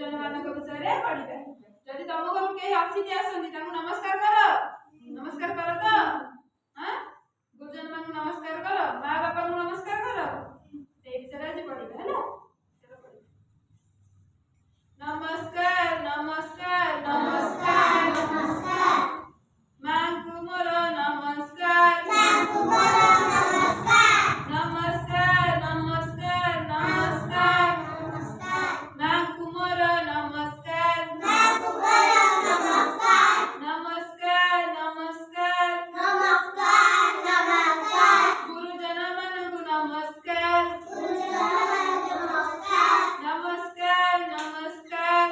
गुरुजन मान विषय पढ़ा जदि तुम घर कई अतिथि आसती नमस्कार कर नमस्कार कर तो हाँ गुरुजन मान नमस्कार कर माँ बापा को नमस्कार कर विषय आज पढ़ा है नमस्कार नमस्कार नमस्कार नमस्कार माँ को मोर नमस्कार नमस्कार नमस्कार नमस्कार माँ को मोर नमस्कार नमस्कार नमस्कार गुरुजन मान को नमस्कार नमस्कार नमस्कार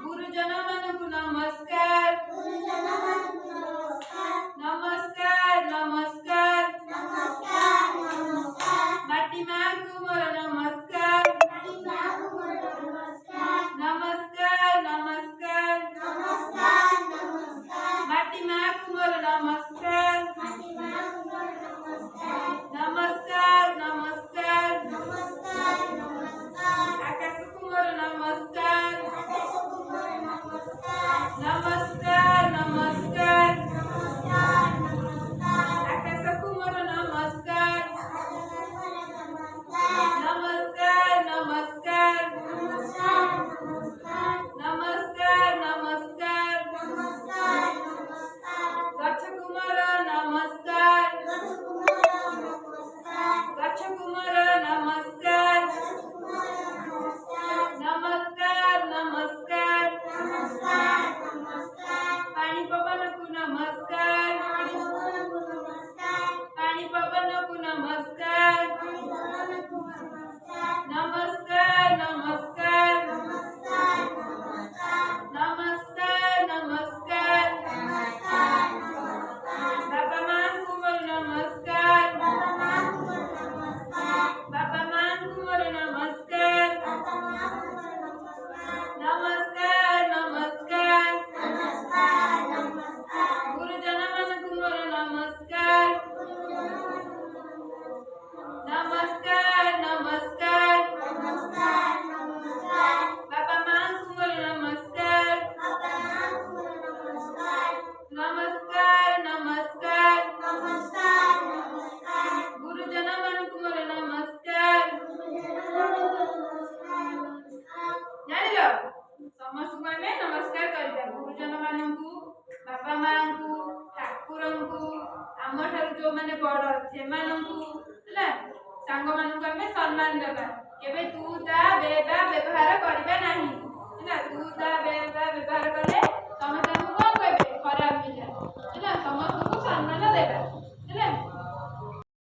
गुरुजन मान को नमस्कार नमस्कार नमस्कार माटी माँ को मोर नमस्कार नमस्कार नमस्कार माटी माँ को मोर नमस्कार नमस्कार नमस्कार आकाश को मोर नमस्कार नमस्कार नमस्कार आकाश को मोर नमस्कार नमस्कार नमस्कार नमस्कार नमस्कार गच्छ कुमार नमस्कार गच्छ कुमार नमस्कार नमस्कार नमस्कार पानी पवन को नमस्कार पानी पवन को नमस्कार नमस्कार नमस्कार नमस्कार नमस्कार बाबा माँ को मोर नमस्कार बाबा माँ को मोर नमस्कार नमस्कार नमस्कार गुरुजन मान को मोर नमस्कार नमस्कार नमस्कार बाबा माँ को मोर नमस्कार नमस्कार नमस्कार गुरुजन मान को मोर नमस्कार जान लो समस्त को आमे नमस्कार करबा गुरुजन मान को बाबा माँ को ठाकुर को आम ठार जो माने बड़ से है सांग मान को आमे सम्मान देबा केबे तू ता बेबा व्यवहार करबा नाही है तू ता बेबा व्यवहार